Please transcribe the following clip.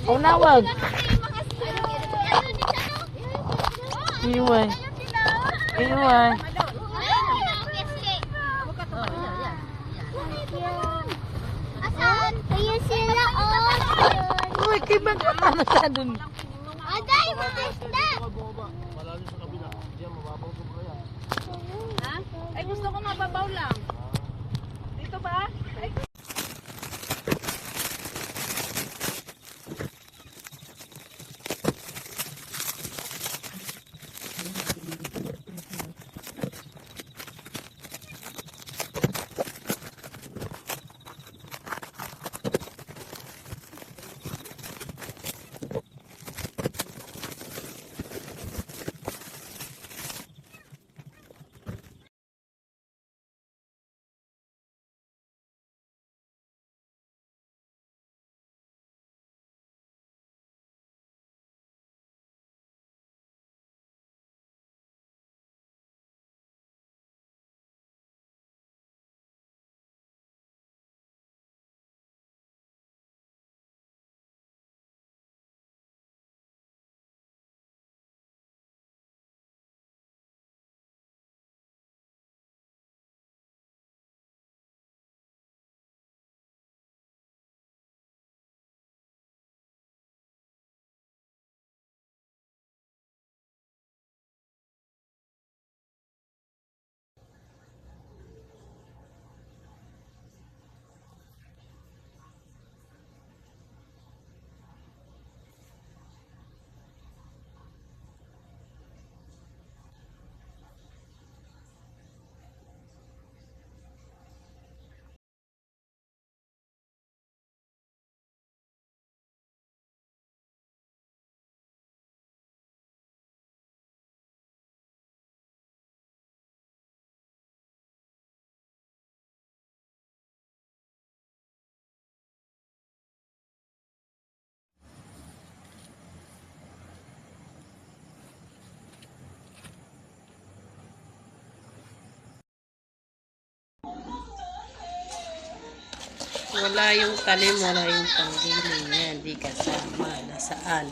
Unawag. Iway. Iway. Asan? Ayun sila, oh. Uy, kibang ano sa dun? Aday, matisda. Malalim sa kabila. Diyan, mababaw ko kaya. Ha? Ay, gusto ko mababaw lang. Dito ba? Ay, Wala yung talim, wala yung panggiling. Yan, di kasama. Nasaan?